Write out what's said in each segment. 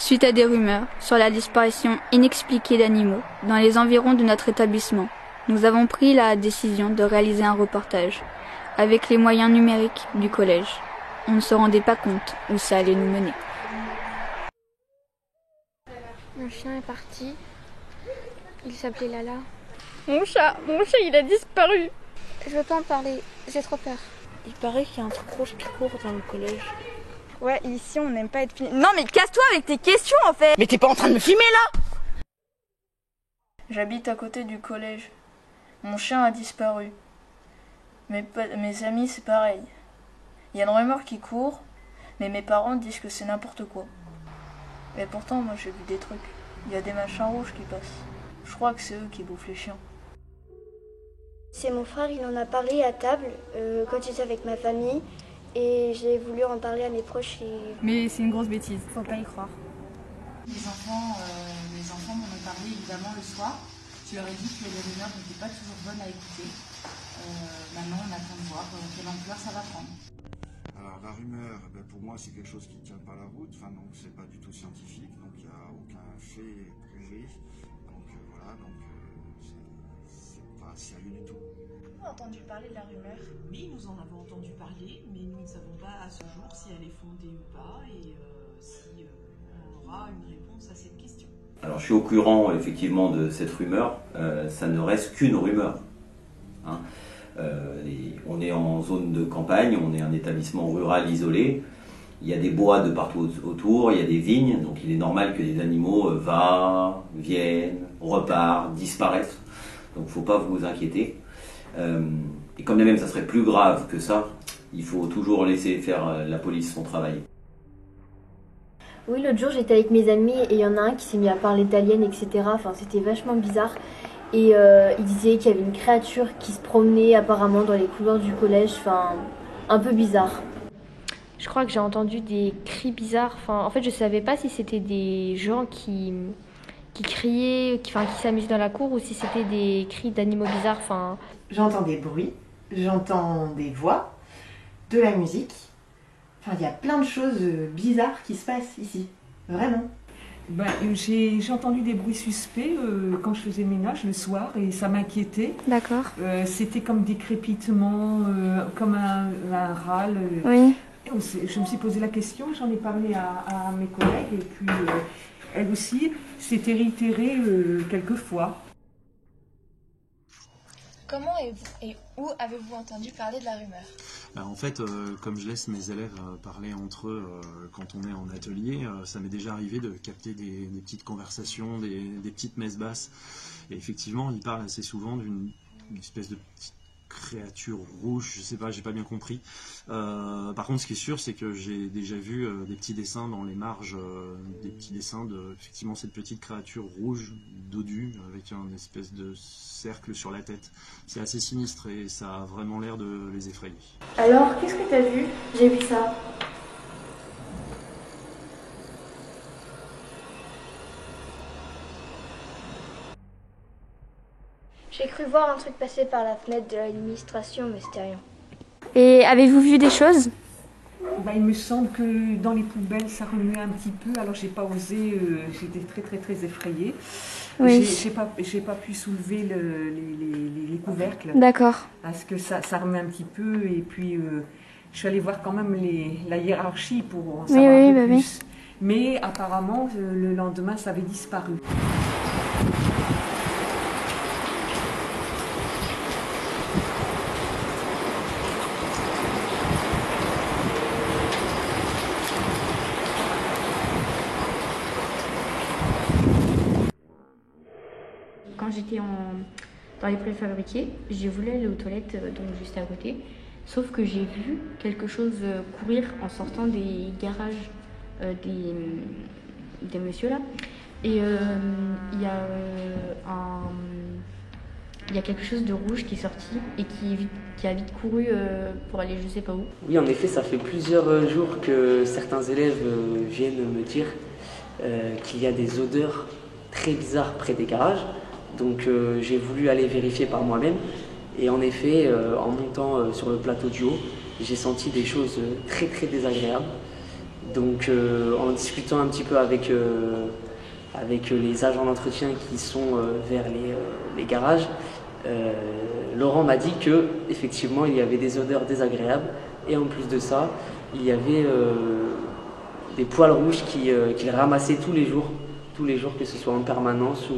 Suite à des rumeurs sur la disparition inexpliquée d'animaux dans les environs de notre établissement, nous avons pris la décision de réaliser un reportage avec les moyens numériques du collège. On ne se rendait pas compte où ça allait nous mener. Mon chien est parti. Il s'appelait Lala. Mon chat, il a disparu. Je veux pas en parler, j'ai trop peur. Il paraît qu'il y a un truc rouge qui court dans le collège. Ouais, ici on n'aime pas être filmé. Non mais casse-toi avec tes questions en fait. Mais t'es pas en train de me filmer là? J'habite à côté du collège. Mon chien a disparu. Mes amis, c'est pareil. Il y a une rumeur qui court, mais mes parents disent que c'est n'importe quoi. Mais pourtant, moi j'ai vu des trucs. Il y a des machins rouges qui passent. Je crois que c'est eux qui bouffent les chiens. C'est mon frère, il en a parlé à table quand j'étais avec ma famille. Et j'ai voulu en parler à mes proches. Mais c'est une grosse bêtise, faut pas y croire. Les enfants m'en ont parlé évidemment le soir. Je leur ai dit que les rumeurs n'étaient pas toujours bonnes à écouter. Maintenant, on attend de voir quelle ampleur ça va prendre. Alors la rumeur, pour moi c'est quelque chose qui ne tient pas la route, donc c'est pas du tout scientifique, donc il n'y a aucun fait prouvé, c'est pas sérieux du tout. Vous avez entendu parler de la rumeur? Oui, nous en avons entendu parler, mais nous ne savons pas à ce jour si elle est fondée ou pas et si on aura une réponse à cette question. Alors je suis au courant effectivement de cette rumeur, ça ne reste qu'une rumeur. Hein. On est en zone de campagne, on est un établissement rural isolé, il y a des bois de partout autour, il y a des vignes, donc il est normal que des animaux viennent, repartent, disparaissent, donc il ne faut pas vous inquiéter. Et comme même ça serait plus grave que ça, il faut toujours laisser faire la police son travail. Oui, l'autre jour j'étais avec mes amis et il y en a un qui s'est mis à parler d'aliens, etc. Enfin, c'était vachement bizarre. Et il disait qu'il y avait une créature qui se promenait apparemment dans les couloirs du collège, enfin, un peu bizarre. Je crois que j'ai entendu des cris bizarres. Enfin, en fait, je savais pas si c'était des gens qui criaient, qui s'amusaient dans la cour ou si c'était des cris d'animaux bizarres. Enfin, j'entends des bruits, j'entends des voix, de la musique. Enfin, il y a plein de choses bizarres qui se passent ici, vraiment. J'ai entendu des bruits suspects quand je faisais le ménage le soir et ça m'inquiétait. D'accord. C'était comme des crépitements, comme un râle. Oui. Je me suis posé la question, j'en ai parlé à mes collègues et puis elle aussi s'est réitérée quelques fois. Comment et où avez-vous entendu parler de la rumeur? En fait, comme je laisse mes élèves parler entre eux quand on est en atelier, ça m'est déjà arrivé de capter des petites conversations, des petites messes basses. Et effectivement, ils parlent assez souvent d'une espèce de petite créature rouge, je sais pas, j'ai pas bien compris. Par contre, ce qui est sûr, c'est que j'ai déjà vu des petits dessins dans les marges, des petits dessins de effectivement cette petite créature rouge, dodue, avec un espèce de cercle sur la tête. C'est assez sinistre et ça a vraiment l'air de les effrayer. Alors, qu'est-ce que t'as vu? J'ai vu ça. J'ai cru voir un truc passer par la fenêtre de l'administration, mais c'était rien. Et avez-vous vu des choses? Il me semble que dans les poubelles, ça remuait un petit peu. Alors, j'ai pas osé, j'étais très effrayée. Oui. J'ai pas pu soulever les couvercles. D'accord. Parce que ça remuait un petit peu. Et puis, je suis allée voir quand même la hiérarchie pour en savoir un peu plus. Oui. Mais apparemment, le lendemain, ça avait disparu. Quand j'étais dans les préfabriqués, j'ai voulu aller aux toilettes, donc juste à côté. Sauf que j'ai vu quelque chose courir en sortant des garages des messieurs là. Et il y a quelque chose de rouge qui est sorti et qui a vite couru pour aller je sais pas où. Oui, en effet, ça fait plusieurs jours que certains élèves viennent me dire qu'il y a des odeurs très bizarres près des garages. Donc j'ai voulu aller vérifier par moi-même et en effet, en montant sur le plateau du haut, j'ai senti des choses très désagréables, Donc en discutant un petit peu avec les agents d'entretien qui sont vers les garages, Laurent m'a dit que effectivement il y avait des odeurs désagréables et en plus de ça, il y avait des poils rouges qu'il ramassait tous les jours, que ce soit en permanence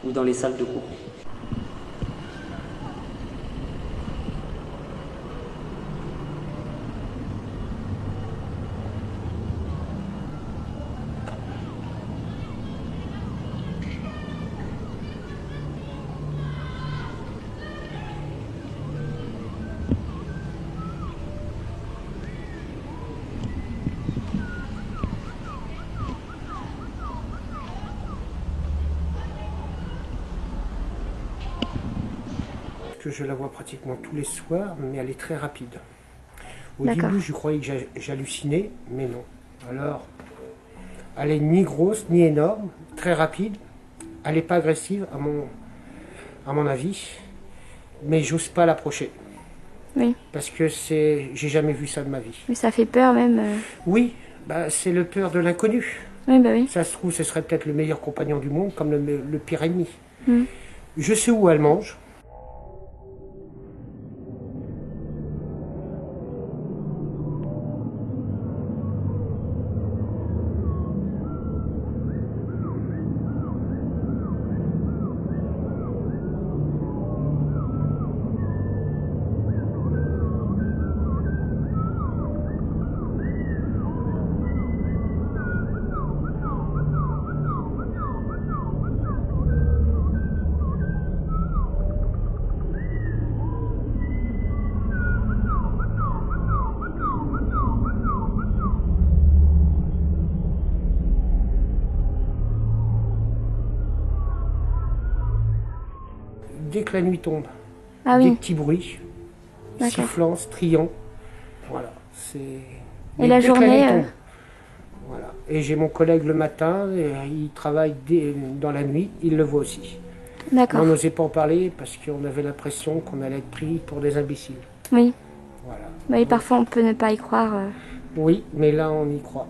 ou dans les salles de cours. Je la vois pratiquement tous les soirs, mais elle est très rapide. Au début, je croyais que j'hallucinais, mais non. Alors, elle est ni grosse, ni énorme, très rapide. Elle n'est pas agressive, à mon avis, mais j'ose pas l'approcher. Oui. Parce que j'ai jamais vu ça de ma vie. Mais ça fait peur même. Oui, bah, c'est le peur de l'inconnu. Oui, bah oui. Ça se trouve, ce serait peut-être le meilleur compagnon du monde, comme le pire ennemi. Mm. Je sais où elle mange. Dès que la nuit tombe, des petits bruits, sifflants, striants, voilà. Et la journée voilà. Et j'ai mon collègue le matin, il travaille dans la nuit, il le voit aussi. D'accord. On n'osait pas en parler parce qu'on avait l'impression qu'on allait être pris pour des imbéciles. Oui. Voilà. Bah, et parfois on peut ne pas y croire. Oui, mais là on y croit.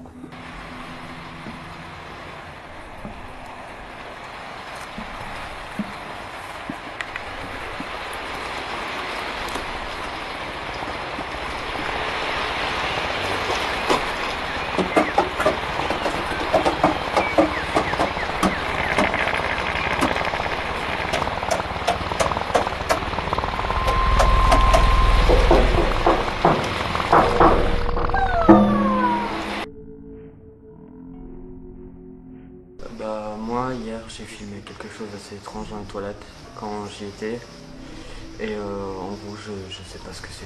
Moi, hier, j'ai filmé quelque chose d'assez étrange dans les toilettes quand j'y étais. Et en rouge, je sais pas ce que c'est.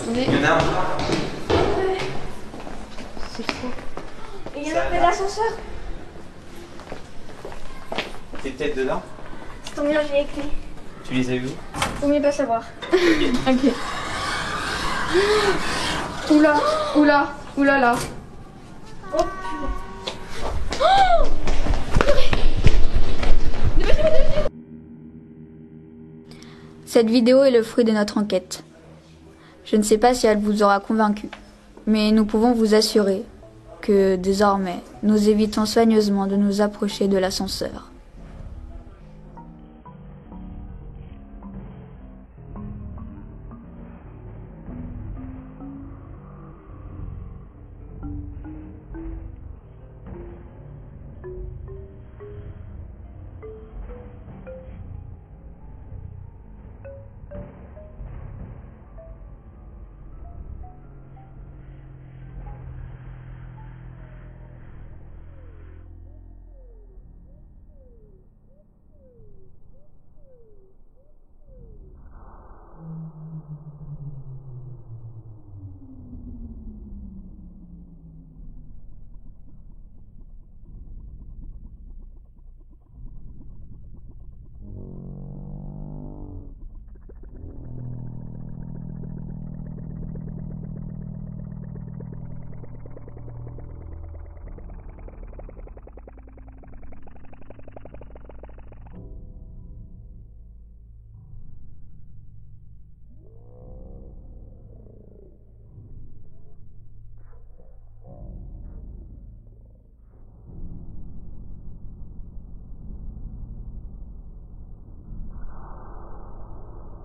Attendez. Il y en a un. Ouais. C'est trop. Il y en a près de l'ascenseur. T'es peut-être dedans? C'est ton mieux, j'ai les clés. Tu les as vues? Faut mieux pas savoir. Ok. Oula, oula, oula là. Oh, Cette vidéo est le fruit de notre enquête. Je ne sais pas si elle vous aura convaincu, mais nous pouvons vous assurer que, désormais, nous évitons soigneusement de nous approcher de l'ascenseur.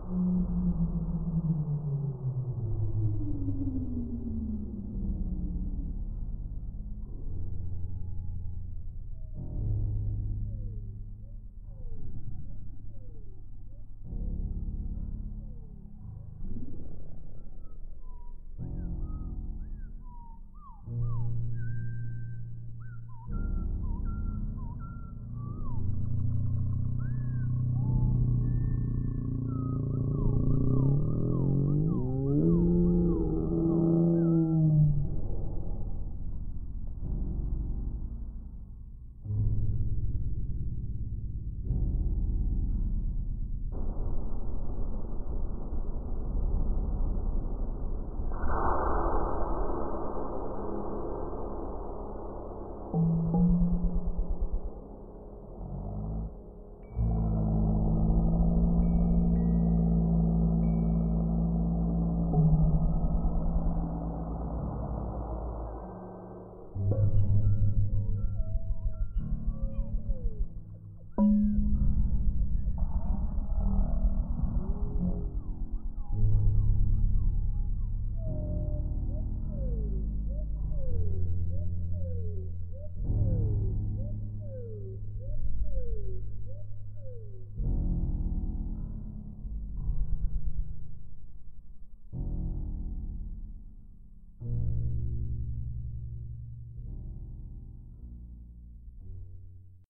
Thank you.